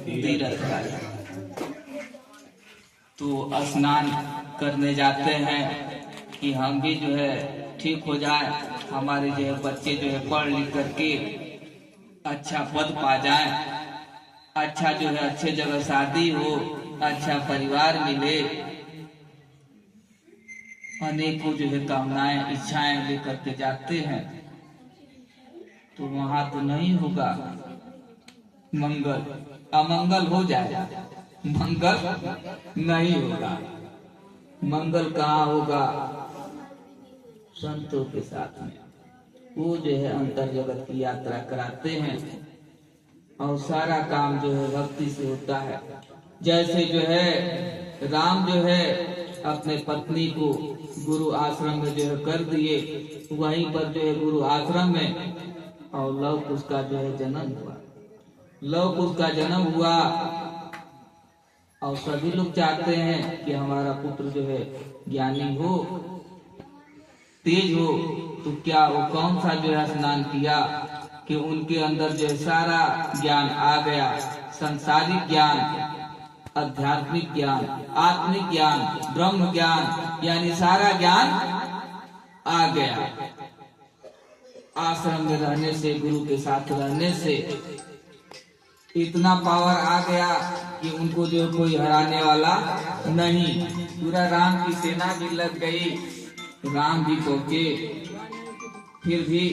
तीर्थ कार्य। तो स्नान करने जाते हैं कि हम भी जो है ठीक हो जाए, हमारे जो है बच्चे जो है पढ़ लिख करके अच्छा पद पा जाए, अच्छा जो है अच्छे जगह शादी हो, अच्छा परिवार मिले, अनेकों जो है कामनाएं इच्छाएं लेकर के जाते हैं। तो वहां तो नहीं होगा मंगल, अमंगल हो जाएगा, मंगल नहीं होगा। मंगल कहाँ होगा? संतों के साथ में। वो जो है अंतर जगत की यात्रा कराते हैं और सारा काम जो है भक्ति से होता है। जैसे जो है राम जो है अपने पत्नी को गुरु आश्रम में जो है कर दिए, वहीं पर जो है गुरु आश्रम में और लव कुश का जो है जन्म हुआ। लव कुश का जन्म हुआ और सभी लोग चाहते हैं कि हमारा पुत्र जो है ज्ञानी हो, तेज हो। तो क्या वो कौन सा जो है स्नान किया कि उनके अंदर जो है सारा ज्ञान आ गया, संसारिक ज्ञान, आध्यात्मिक ज्ञान, आत्मिक ज्ञान, ब्रह्म ज्ञान, यानी सारा ज्ञान आ गया। आश्रम में रहने से, गुरु के साथ रहने से इतना पावर आ गया कि उनको जो कोई हराने वाला नहीं। पूरा राम की सेना भी लग गई, राम भी पहुंचे, फिर भी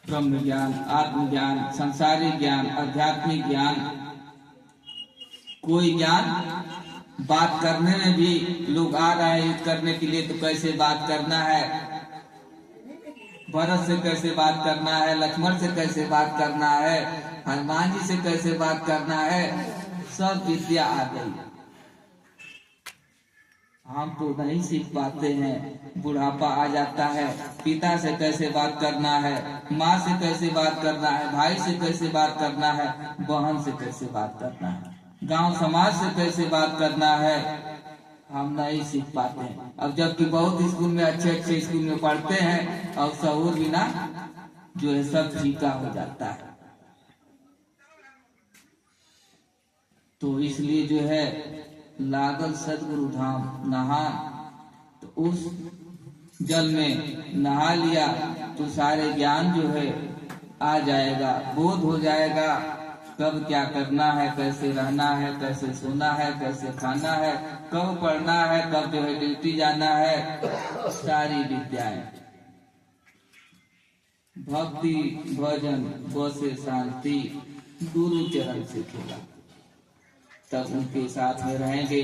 ब्रह्म ज्ञान, आत्मज्ञान, संसारिक ज्ञान, आध्यात्मिक ज्ञान, कोई ज्ञान बात करने में भी लोग आ रहे हैं करने के लिए। तो कैसे बात करना है, भरत से कैसे बात करना है, लक्ष्मण से कैसे बात करना है, हनुमान जी से कैसे बात करना है, सब विद्या आ गई। हम तो नहीं सीख पाते हैं, बुढ़ापा आ जाता है। पिता से कैसे बात करना है, माँ से कैसे बात करना है, भाई से कैसे बात करना है, बहन से कैसे बात करना है, गांव समाज से कैसे बात करना है, हम नहीं सीख पाते हैं। अब जबकि बहुत स्कूल में, अच्छे अच्छे स्कूल में पढ़ते हैं और शऊर बिना जो है सब फीका हो जाता है। तो इसलिए जो है लागल सदगुरु धाम नहा, तो उस जल में नहा लिया तो सारे ज्ञान जो है आ जाएगा, बोध हो जाएगा। कब क्या करना है, कैसे रहना है, कैसे सोना है, कैसे खाना है, कब पढ़ना है, कब जो है ड्यूटी जाना है, सारी विद्याएं। भक्ति भजन बसे शांति गुरु चरण से खेला। तब उनके साथ में रहेंगे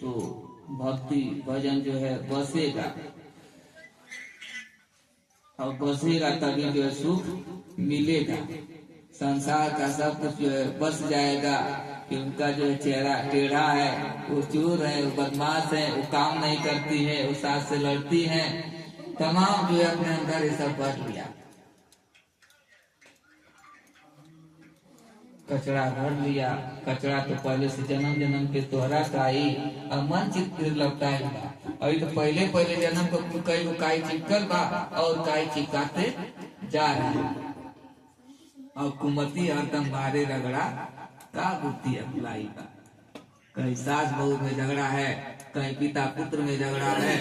तो भक्ति भजन जो है बसेगा, और बसेगा तभी जो है सुख मिलेगा। संसार का सब कुछ जो है बस जाएगा कि उनका जो है चेहरा टेढ़ा है, वो चोर है, वो बदमाश है, वो काम नहीं करती है, वो सास से लड़ती है, तमाम जो है अपने अंदर ये सब भर लिया, कचरा भर लिया। कचरा तो पहले से जन्म जन्म के तोहरा का ही और मन चित्र लगता है। अभी तो पहले पहले जन्म को कई काई चिपकल बा और काई चिपकाते जा रहे, और कुमती हरदम बारे रगड़ा का बुद्धि अकुलाई का। कहीं सास बहू में झगड़ा है, कहीं पिता पुत्र में झगड़ा है,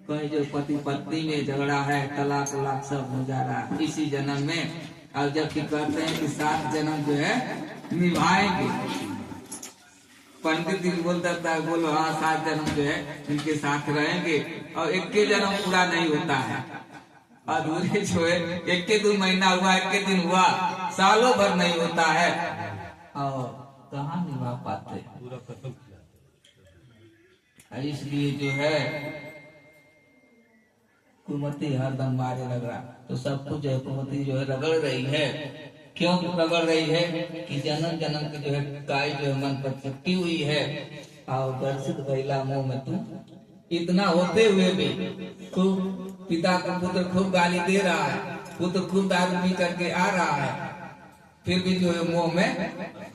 कहीं जो पति पत्नी में झगड़ा है, तलाक वलाक सब हो जा रहा है इसी जन्म में। और जबकि कहते हैं कि 7 जन्म जो है निभाएंगे, पंडित जी बोलता था, बोलो हाँ 7 जन्म जो है इनके साथ रहेंगे, और 21 जन्म पूरा नहीं होता है, अधूरे जो है 21 महीना हुआ, 21 दिन हुआ, सालों भर नहीं होता है, और कहाँ निभा पाते पूरा खत्म। इसलिए जो है कुमति हरदम मारे लग रहा, तो सब कुछ जो कुमति जो है रगड़ रही है। क्यों रगड़ रही है कि जन्म जन्म की जो है काई जो है मन पर चिपटी हुई है, और दर्शित भैला मुंह में तू। इतना होते हुए भी खूब पिता को पुत्र खूब गाली दे रहा है, पुत्र खूब दारू पी करके आ रहा है, फिर भी जो है मुंह में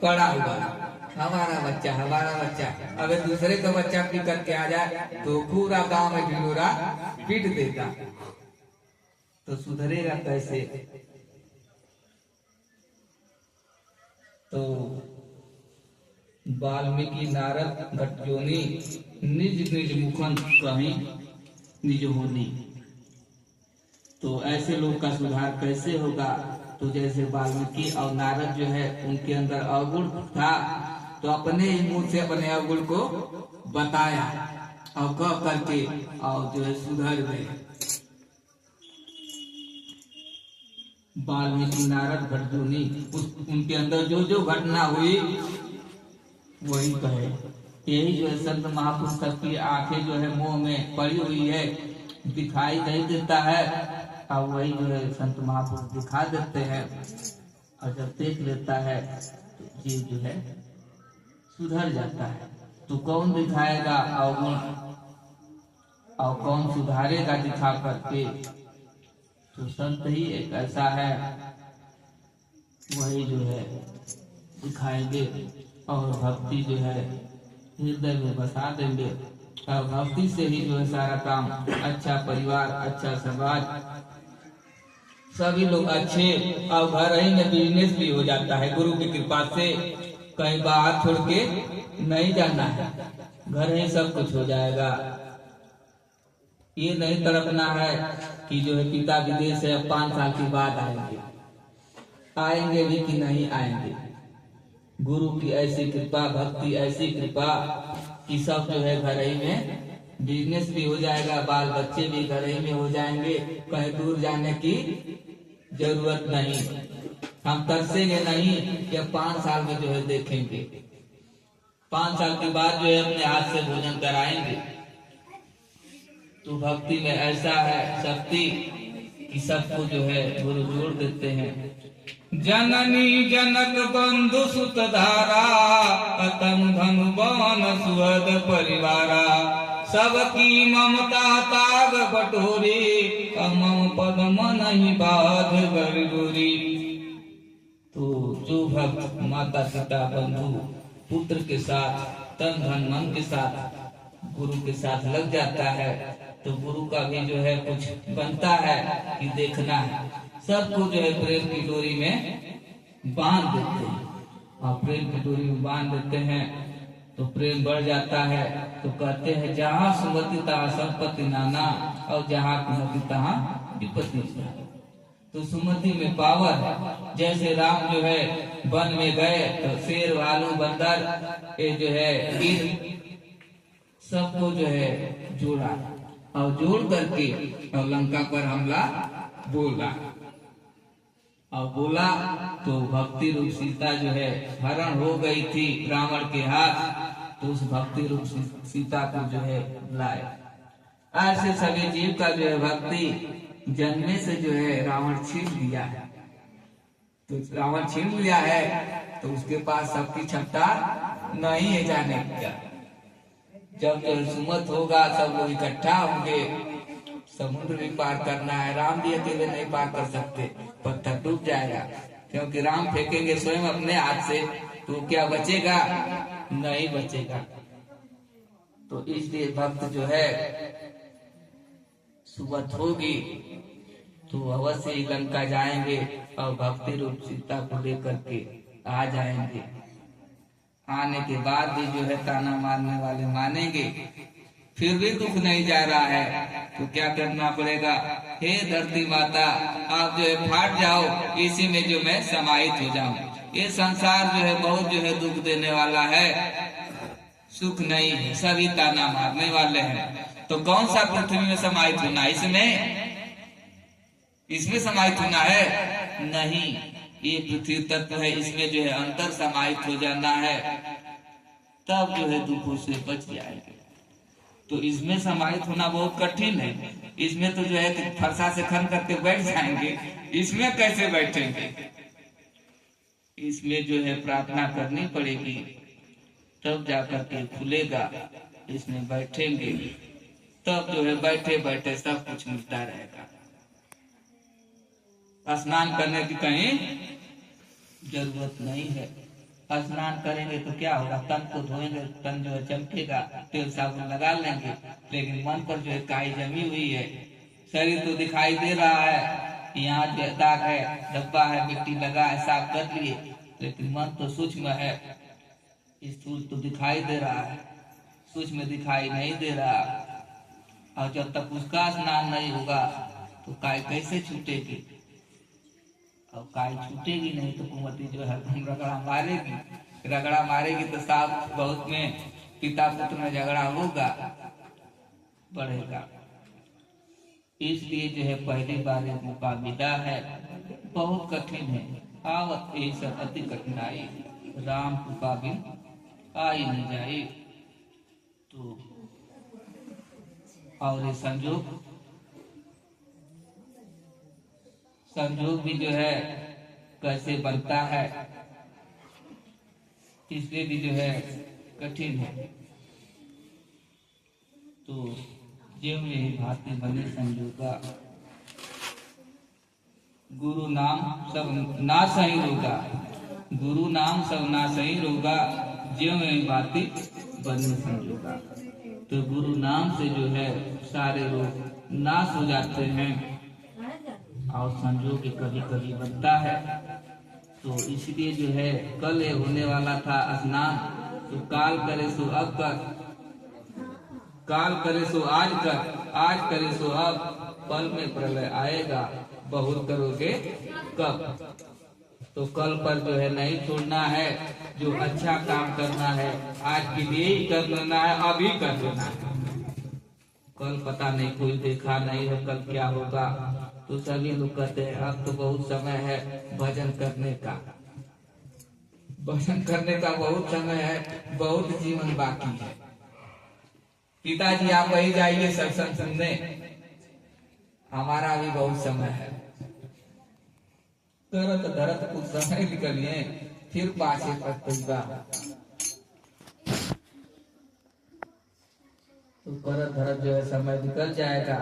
पड़ा हुआ है, हमारा बच्चा हमारा बच्चा। अगर दूसरे का बच्चा पी करके आ जाए तो पूरा गांव में ढिंडोरा पीट देगा, तो सुधरेगा कैसे? तो वाल्मीकि नारद घटजोनी निज निज मुखन कहीं निज होनी। तो ऐसे लोग का सुधार कैसे होगा? तो जैसे वाल्मीकि और नारद जो है उनके अंदर अवगुण था, तो अपने ही मुंह से अपने अवगुण को बताया और कह करके और जो है सुधर गए। वाल्मीकि नारद घटजोनी उनके अंदर जो जो घटना हुई वही कहे। यही जो है संत महापुरुष की आंखें जो है मुंह में पड़ी हुई है, दिखाई नहीं देता है, और वही जो है संत महापुरुष दिखा देते हैं। और जब देख लेता है तो जीव जो है सुधर जाता है। तो कौन दिखाएगा अवगुण और कौन सुधारेगा दिखा करके? तो संत ही एक ऐसा है, वही जो है दिखाएंगे और भक्ति जो है हृदय में बसा देंगे। और भक्ति से ही जो है सारा काम, अच्छा परिवार, अच्छा समाज, सभी लोग अच्छे, और घर ही में बिजनेस भी हो जाता है। गुरु की कृपा से कहीं बाहर छोड़ के नहीं जाना है, घर ही सब कुछ हो जाएगा। ये नहीं तड़पना है कि जो है पिता विदेश है 5 साल के बाद आएंगे भी कि नहीं आएंगे। गुरु की ऐसी कृपा, भक्ति ऐसी कृपा कि सब जो है घर ही में बिजनेस भी हो जाएगा, बाल बच्चे भी घर ही में हो जाएंगे, कहीं दूर जाने की जरूरत नहीं। हम तरसेंगे नहीं कि 5 साल में जो है देखेंगे, 5 साल के बाद जो है अपने हाथ से भोजन कराएंगे। तो भक्ति में ऐसा है शक्ति कि सबको जो है गुरु जोड़ देते हैं। जननी जनक बंधु सुत धारा, अतम धनु बन सुहद परिवारा, सबकी ममता ताग बटोरी, मम पद मन ही बाध गरगोरी। तो जो भक्त माता पिता बंधु पुत्र के साथ, तन धन मन के साथ गुरु के साथ लग जाता है, तो गुरु का भी जो है कुछ बनता है कि देखना है। सबको जो है प्रेम की डोरी में बांध देते हैं, और प्रेम की डोरी में बांध देते हैं तो प्रेम बढ़ जाता है। तो कहते हैं जहाँ सुमति तहाँ संपत्ति नाना, और जहाँ कुमति तहाँ विपत्ति। तो सुमति में पावर है। जैसे राम जो है वन में गए तो शेर, भालू, बंदर, ये जो है गिर, सबको जो है जोड़ा, और जोड़ करके और लंका पर हमला बोला, और बोला तो भक्ति रूप सीता जो है हरण हो गई थी रावण के हाथ। तो उस भक्ति रूप सीता को जो है लाए। ऐसे सभी जीव का जो है भक्ति जन्मे से जो है रावण छीन लिया है। तो रावण छीन लिया है तो उसके पास सबकी क्षमता नहीं है जाने क्या। जब जो सुमत होगा सब लोग इकट्ठा होंगे, समुद्र भी पार करना है। राम भी अकेले नहीं पार कर सकते, पत्थर डूब जाएगा, क्योंकि राम फेंकेंगे स्वयं अपने हाथ से, तो क्या बचेगा? नहीं बचेगा। तो इसलिए भक्त जो है सुमत होगी तो अवश्य ही लंका जाएंगे और भक्ति रूप सीता को लेकर के आ जाएंगे। आने के बाद भी जो है ताना मारने वाले मानेंगे, फिर भी दुख नहीं जा रहा है तो क्या करना पड़ेगा? हे धरती माता, आप जो है फाट जाओ, इसी में जो मैं समाहित हो जाऊं। ये संसार जो है बहुत जो है दुख देने वाला है, सुख नहीं है, सभी ताना मारने वाले हैं। तो कौन सा पृथ्वी में समाहित होना? इसमें समाहित होना है? नहीं, ये पृथ्वी तत्व है, इसमें जो है अंतर समाहित हो जाना है, तब जो है दुखों से बच जाएगा। तो इसमें समाहित होना बहुत कठिन है। इसमें तो जो है फरसा से खन करके बैठ जाएंगे, इसमें कैसे बैठेंगे? इसमें जो है प्रार्थना करनी पड़ेगी, तब जाकर के खुलेगा। इसमें बैठेंगे तब जो है बैठे बैठे सब कुछ मिलता रहेगा। स्नान करने की कहीं जरूरत नहीं है। स्नान करेंगे तो क्या होगा? तन को धोएंगे, तन जो है चमकेगा, तेल साबुन लगा लेंगे, लेकिन मन पर जो है काई जमी हुई है। शरीर तो दिखाई दे रहा है, यहाँ जो दाग है, धब्बा है, मिट्टी लगा है, साफ कर लिए, लेकिन मन तो सूक्ष्म है, स्थूल तो दिखाई दे रहा है, सूक्ष्म दिखाई नहीं दे रहा। और जब तक उसका स्नान नहीं होगा तो काय कैसे छूटेगी? अब काय छूटेगी नहीं तो कुंवती जो है रगड़ा मारेगी, रगड़ा मारेगी तो साफ बहुत में पिता पुत्र में झगड़ा होगा, बढ़ेगा। इसलिए जो है पहली बार एक मुकाबिला है, बहुत कठिन है। आवत ऐसा अति कठिनाई, राम कृपा बिन आई नहीं जाए। तो और ये संजोग भी जो है कैसे बनता है, इसलिए भी जो है कठिन है। तो जीव में ही भांति बने संजोगा, गुरु नाम सब ना सही रोगा, गुरु नाम सब ना सही रोगा, जीव में ही भांति बने संजोगा। तो गुरु नाम से जो है सारे रोग नाश हो जाते हैं और संजोग कभी कभी बनता है। तो इसलिए जो है कल होने वाला था स्नान, तो काल करे सो अब कर, काल करे सो आज कर, आज करे सो अब, पल में प्रलय आएगा, बहुत करोगे कब। तो कल पर जो है नहीं छोड़ना है, जो अच्छा काम करना है आज के लिए ही कर लेना है, अभी कर लेना है। कल पता नहीं, कोई देखा नहीं है कल क्या होगा। तो सभी लोग कहते हैं अब तो बहुत समय है भजन करने का, भजन करने का बहुत समय है, बहुत जीवन बाकी है। पिताजी आप वही जाइए सत्संग सुनने, हमारा भी बहुत समय है। तरत धरत कुछ समय निकलिए, फिर पाछे पछताएगा। तो करत धरत जो है समय निकल जाएगा,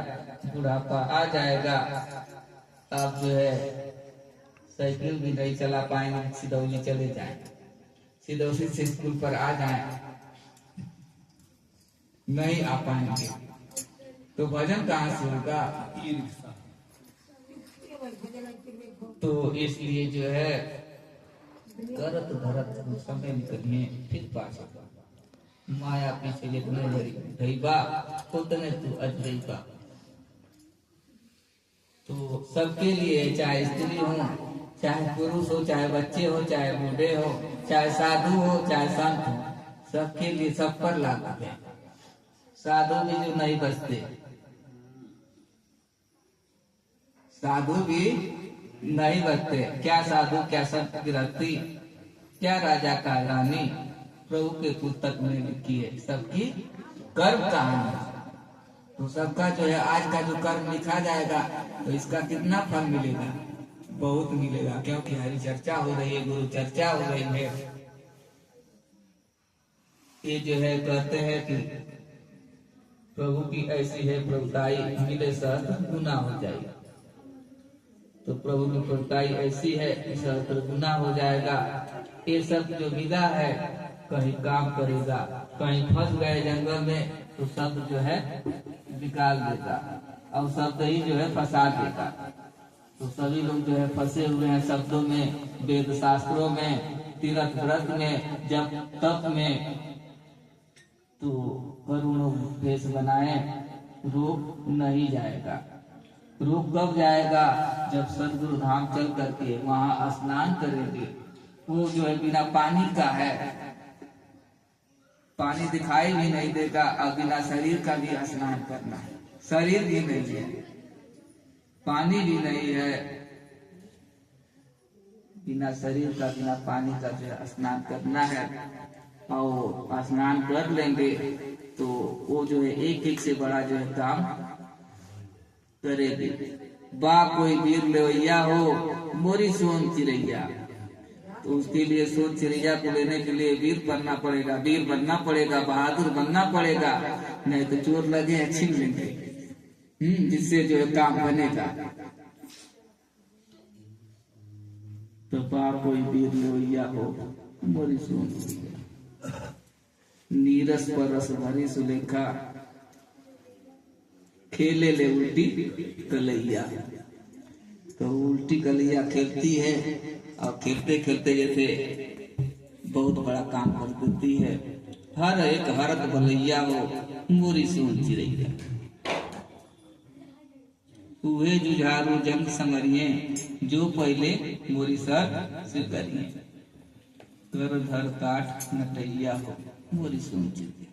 बुढ़ापा आ जाएगा, आप जो है साइकिल भी नहीं चला पाएंगे, सिदौली चले जाए, सिदौली से स्कूल पर आ जाए, नहीं आ पाएंगे तो भजन कहाँ से होगा? तो इसलिए जो है करत धरत समय निकलिए, फिर पास माया पीछे जितने धैबा उतने तू अजैबा। तो सबके लिए, चाहे स्त्री हो, चाहे पुरुष हो, चाहे बच्चे हो, चाहे बूढ़े हो, चाहे साधु हो, चाहे संत हो, सबके लिए सब पर लागू है। साधु भी जो नहीं बचते, साधु भी नहीं बचते, क्या साधु क्या संत गिरती, क्या राजा का रानी, प्रभु के पुस्तक में लिखी है सबकी कर्म कहानी। तो सबका जो है आज का जो कर्म लिखा जाएगा तो इसका कितना फल मिलेगा? बहुत मिलेगा, क्योंकि हरी चर्चा हो रही है, गुरु चर्चा हो रही है। ये जो है कहते हैं कि प्रभु की ऐसी है प्रभुताई, मिले सहस्त्र गुना हो जाएगा। तो प्रभु की प्रभुताई ऐसी है कि सहस्त्र गुना हो जाएगा। ये सब जो मिला है कहीं काम करेगा, कहीं फंस गए जंगल में तो शब्द जो है निकाल देगा और शब्द ही जो है फंसा देगा। तो सभी लोग जो है फंसे हुए हैं शब्दों में, वेद शास्त्रों में, तीर्थ व्रत में, जब तप में। तो करोड़ों भेष बनाए, रोग नहीं जाएगा। रोग कब जाएगा? जब सदगुरु धाम चल करके वहां स्नान करेंगे। वो जो है बिना पानी का है, पानी दिखाई भी नहीं देगा, और बिना शरीर का भी स्नान करना है। शरीर भी नहीं है, पानी भी नहीं है, बिना शरीर का बिना पानी का जो है स्नान करना है। और स्नान कर लेंगे तो वो जो है एक एक से बड़ा जो है काम करेगी। बा कोई वीर लेवैया हो, मोरी सोन चिड़ैया। तो उसके लिए सोन चिड़ैया को लेने के लिए वीर बनना पड़ेगा, वीर बनना पड़ेगा, बहादुर बनना पड़ेगा, नहीं तो चोर लगे छीन लेंगे। जिससे जो है काम बनेगा। तो बा कोई वीर लेवैया हो, मोरी सोन चिड़ैया। नीरस पर रस भरी सुलेखा, खेले ले उल्टी कलैया। तो उल्टी कलैया खेलती है और खेलते खेलते जैसे बहुत बड़ा काम कर देती है। हर एक हरत भलैया हो मोरी सोन चिड़ैया, उहे जुझारू जंग समरिए जो पहले मोरी सर स्वीकारिए। कर धर काट नटैया हो मोरी सोन चिड़ैया।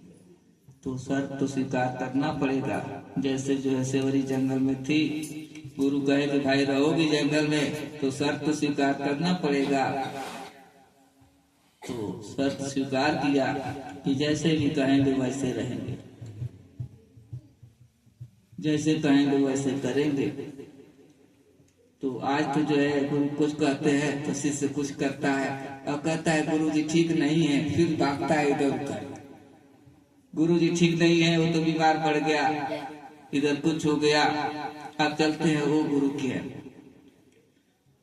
तो सर तो स्वीकार करना पड़ेगा। जैसे जो है सेवरी जंगल में थी, गुरु कहे कि भाई रहोगी जंगल में, तो शर्त तो स्वीकार करना पड़ेगा। तो शर्त स्वीकार किया कि जैसे भी कहेंगे वैसे रहेंगे, जैसे कहेंगे वैसे करेंगे। तो आज तो जो है गुरु कुछ कहते हैं तो शिष्य कुछ करता है, और कहता है गुरु जी ठीक नहीं है, फिर भागता है इधर उधर। गुरु जी ठीक नहीं है, वो तो बीमार पड़ गया, इधर कुछ हो गया, अब चलते हैं वो गुरु की है।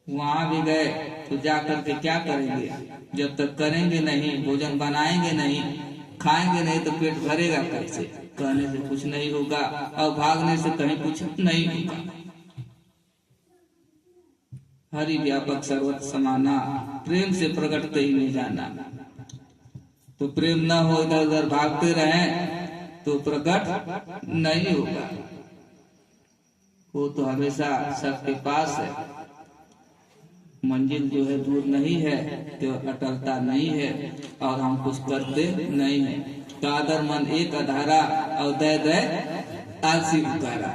वहां भी गए तो जाकर के क्या करेंगे? जब तक करेंगे नहीं, भोजन बनाएंगे नहीं, खाएंगे नहीं, तो पेट भरेगा कैसे? कहने से कुछ नहीं होगा और भागने से कहीं कुछ नहीं होगा। हरि व्यापक सर्वत्र समाना, प्रेम से प्रकटते ही नहीं जाना। तो प्रेम न हो, इधर उधर भागते रहे तो प्रकट नहीं होगा। वो तो हमेशा सबके पास है। मंजिल जो है दूर नहीं है, तो अटलता नहीं है, और हम कुछ करते नहीं है। कादर मन एक अधारा और दय दय आलसी पुकारा।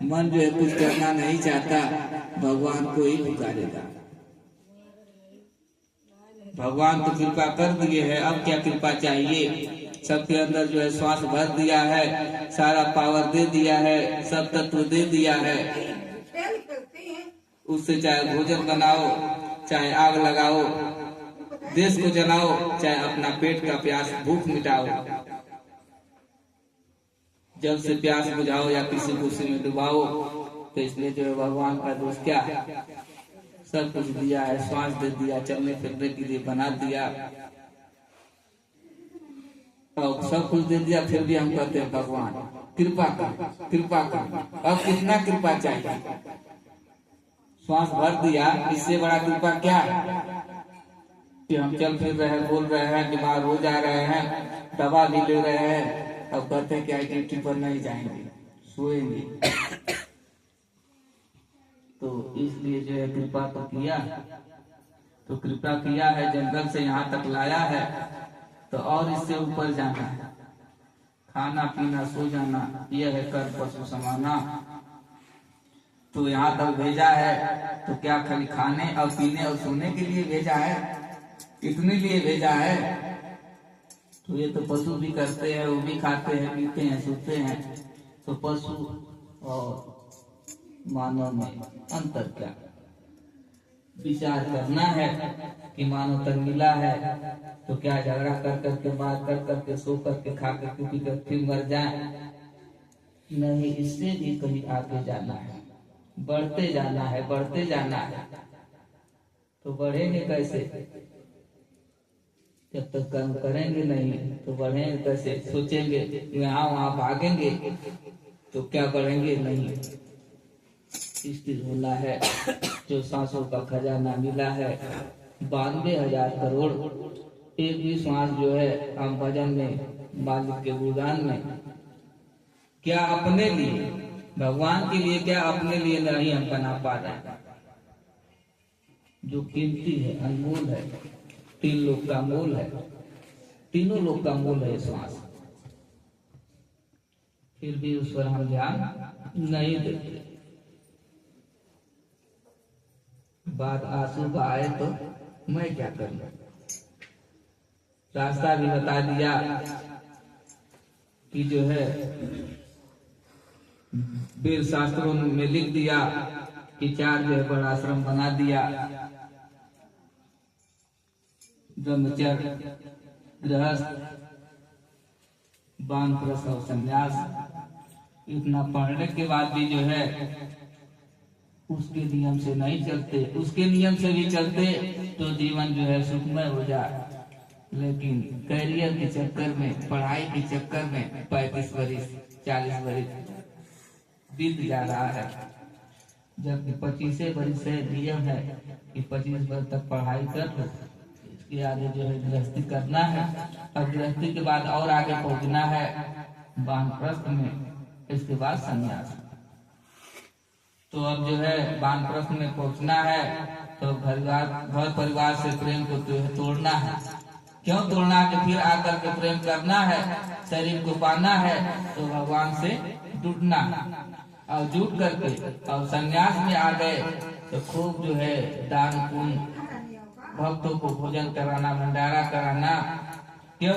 मन जो है कुछ करना नहीं चाहता, भगवान को ही पुकारेगा। भगवान तो कृपा कर दिए है, अब क्या कृपा चाहिए? सबके अंदर जो है श्वास भर दिया है, सारा पावर दे दिया है, सब तत्व दे दिया है। उससे चाहे भोजन बनाओ, चाहे आग लगाओ, देश को जलाओ, चाहे अपना पेट का प्यास भूख मिटाओ। जल से प्यास बुझाओ या किसी को उसी में डुबाओ। तो इसलिए जो है भगवान का दोष क्या है? सब कुछ दिया है, श्वास दे दिया, चलने फिरने के लिए बना दिया, और सब कुछ दे दिया, फिर भी हम कहते हैं भगवान कृपा कर, कृपा कर। अब कितना कृपा चाहिए? श्वास भर दिया, इससे बड़ा कृपा क्या है? कि हम चल फिर रहे हैं, बोल रहे हैं, बीमार हो जा रहे हैं, दवा भी ले रहे हैं, अब कहते हैं कि ड्यूटी पर नहीं जाएंगे, सोएंगे। तो इसलिए जो है कृपा तो किया, तो कृपा किया है, जंगल से यहाँ तक लाया है, तो और इससे ऊपर जाना है। खाना पीना सो जाना, यह है कर पशु समाना। तो यहाँ तक भेजा है, तो क्या खाली खाने और पीने और सोने के लिए भेजा है? कितने लिए भेजा है? तो ये तो पशु भी करते हैं, वो भी खाते हैं, पीते हैं, सोते हैं। तो पशु और मानव में अंतर क्या? विचार करना है कि मानव तक मिला है, तो क्या झगड़ा कर करके, बात कर करके, सो करके, खा करके, पी कर फिर मर जाए? नहीं, इससे भी कहीं आगे जाना है, बढ़ते जाना है, बढ़ते जाना है। तो बढ़ेंगे कैसे? जब तक कर्म करेंगे नहीं तो बढ़ेंगे कैसे? सोचेंगे यहाँ वहां भागेंगे तो क्या बढ़ेंगे? नहीं। स्थिर होना है। जो सांसों का खजाना मिला है 92,000 करोड़, एक भी सांस जो है हम भजन में, मालिक के गुणगान में, क्या अपने लिए, भगवान के लिए, क्या अपने लिए नहीं हम बना पा रहे हैं। जो कीमती है, अनमोल है, 3 लोग का मूल है, तीनों लोग का मूल है श्वास, फिर भी उस पर हम ध्यान नहीं देते। बात आंसू का आए तो मैं क्या करूं? रास्ता भी बता दिया कि जो है वेद शास्त्रों में लिख दिया कि 4 जो है बड़ा आश्रम बना दिया, ब्रह्मचर्य, गृहस्थ, वानप्रस्थ और संन्यास। इतना पढ़ने के बाद भी जो है उसके नियम से नहीं चलते। उसके नियम से भी चलते तो जीवन जो है सुखमय हो जाए, लेकिन करियर के चक्कर में, पढ़ाई के चक्कर में 35 वर्ष 40 वर्ष बीत जा रहा है। जबकि 25 वर्ष से नियम है कि 25 वर्ष तक पढ़ाई कर लो, इसके आगे जो है गृहस्थी करना है। अब गृहस्थी के बाद और आगे पहुंचना है वानप्रस्थ में, इसके बाद संन्यास। तो अब जो है वानप्रस्थ में पहुंचना है तो घर परिवार से प्रेम को तोड़ना है। क्यों तोड़ना? कि फिर आकर के प्रेम करना है, शरीर को पाना है, तो भगवान से जुटना और जुट करके और संन्यास में आ गए तो खूब जो है दान पुण्य, भक्तों को भोजन कराना, भंडारा कराना। क्यों?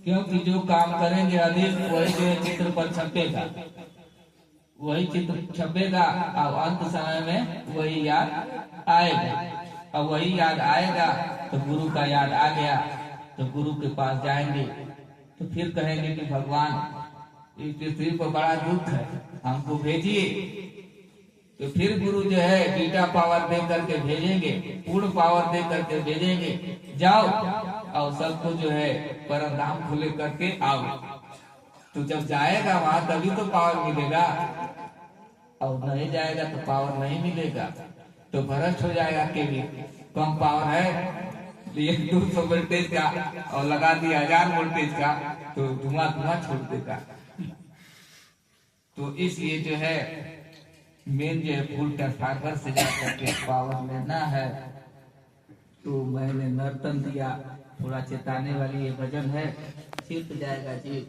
क्योंकि जो काम करेंगे अधिक वही जो है चित्र पर छपेगा, वही चित्र छपेगा और अंत समय में वही याद आएगा। और वही याद आएगा तो गुरु का याद आ गया तो गुरु के पास जाएंगे तो फिर कहेंगे कि भगवान इस पृथ्वी पर बड़ा दुख है, हमको भेजिए। तो फिर गुरु जो है बीटा पावर दे करके भेजेंगे, पूर्ण पावर दे करके भेजेंगे, जाओ और सबको जो है परम धाम खुले करके आओ। तो जब जाएगा वहां तभी तो पावर मिलेगा, और नहीं जाएगा तो पावर नहीं मिलेगा, तो भ्रष्ट हो जाएगा। के भी कम पावर है, 200 वोल्टेज का और लगा दिया 1000 वोल्टेज का, तो धुआं छोड़ देगा। तो इसलिए जो है मेन जो है फुल ट्रांसफार्मर से जाकर के पावर लेना है। तो मैंने नर्तन दिया, थोड़ा चेताने वाली ये भजन है, छिप जाएगा जी।